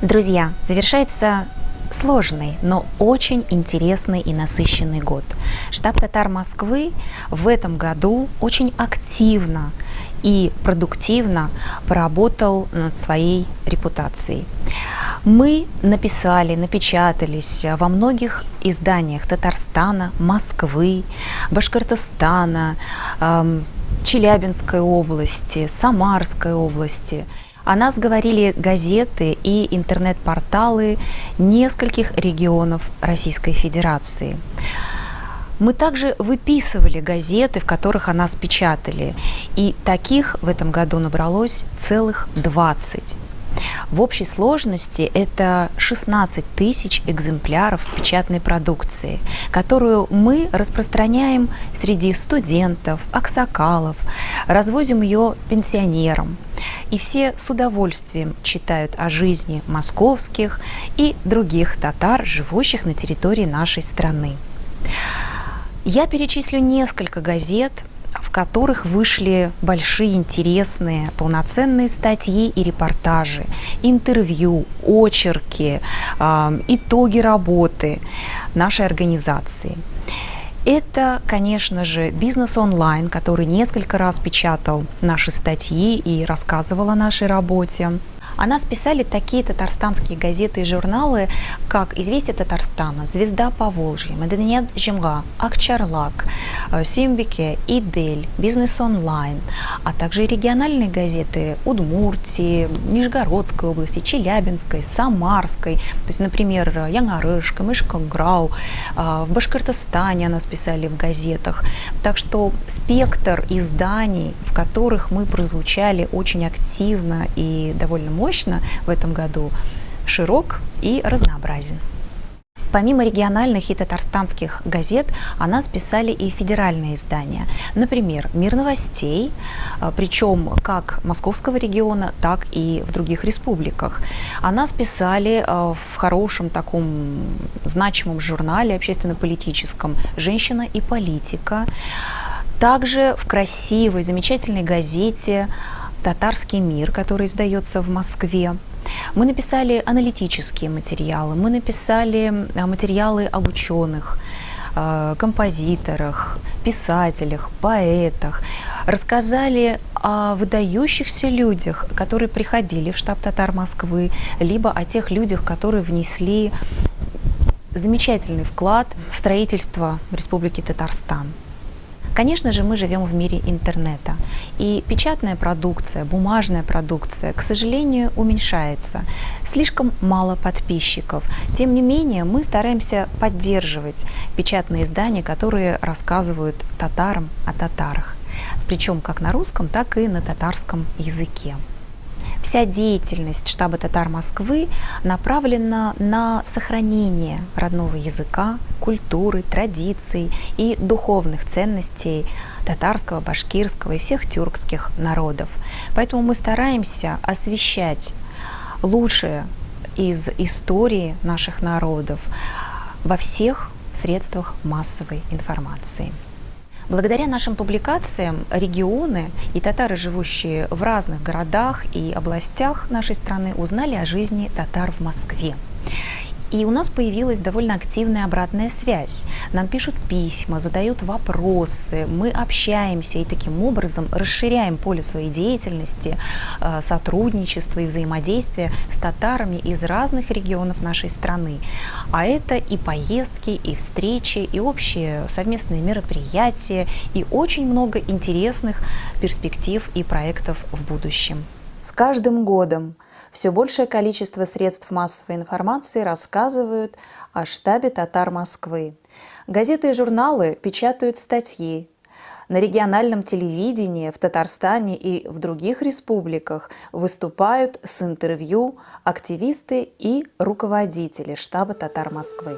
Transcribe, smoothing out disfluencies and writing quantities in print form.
Друзья, завершается сложный, но очень интересный и насыщенный год. Штаб татар Москвы в этом году очень активно и продуктивно поработал над своей репутацией. Мы написали, напечатались во многих изданиях Татарстана, Москвы, Башкортостана, Челябинской области, Самарской области. О нас говорили газеты и интернет-порталы нескольких регионов Российской Федерации. Мы также выписывали газеты, в которых о нас печатали, и таких в этом году набралось целых 20. В общей сложности это 16 тысяч экземпляров печатной продукции, которую мы распространяем среди студентов, аксакалов, развозим ее пенсионерам. И все с удовольствием читают о жизни московских и других татар, живущих на территории нашей страны. Я перечислю несколько газет, в которых вышли большие, интересные, полноценные статьи и репортажи, интервью, очерки, итоги работы нашей организации. Это, конечно же, «Бизнес онлайн», который несколько раз печатал наши статьи и рассказывал о нашей работе. О нас писали такие татарстанские газеты и журналы, как «Известия Татарстана», «Звезда Поволжья», «Меденет Жемга», «Акчарлак», «Симбике», «Идель», «Бизнес онлайн», а также и региональные газеты Удмуртии, Нижегородской области, Челябинской, Самарской, то есть, например, Яңарышка, Мышкаграу, в Башкортостане о нас писали в газетах. Так что спектр изданий, в которых мы прозвучали очень активно и довольно мощно в этом году, широк и разнообразен. Помимо региональных и татарстанских газет, о нас писали и федеральные издания. Например, «Мир новостей», причем как Московского региона, так и в других республиках. О нас писали в хорошем таком значимом журнале общественно-политическом «Женщина и политика». Также в красивой, замечательной газете «Татарский мир», который издается в Москве. Мы написали аналитические материалы, мы написали материалы об ученых, композиторах, писателях, поэтах, рассказали о выдающихся людях, которые приходили в штаб татар Москвы, либо о тех людях, которые внесли замечательный вклад в строительство Республики Татарстан. Конечно же, мы живем в мире интернета, и печатная продукция, бумажная продукция, к сожалению, уменьшается. Слишком мало подписчиков. Тем не менее, мы стараемся поддерживать печатные издания, которые рассказывают татарам о татарах, причем как на русском, так и на татарском языке. Вся деятельность штаба татар Москвы направлена на сохранение родного языка, культуры, традиций и духовных ценностей татарского, башкирского и всех тюркских народов. Поэтому мы стараемся освещать лучшее из истории наших народов во всех средствах массовой информации. Благодаря нашим публикациям регионы и татары, живущие в разных городах и областях нашей страны, узнали о жизни татар в Москве. И у нас появилась довольно активная обратная связь. Нам пишут письма, задают вопросы, мы общаемся и таким образом расширяем поле своей деятельности, сотрудничества и взаимодействия с татарами из разных регионов нашей страны. А это и поездки, и встречи, и общие совместные мероприятия, и очень много интересных перспектив и проектов в будущем. С каждым годом все большее количество средств массовой информации рассказывают о штабе татар Москвы. Газеты и журналы печатают статьи. На региональном телевидении в Татарстане и в других республиках выступают с интервью активисты и руководители штаба татар Москвы.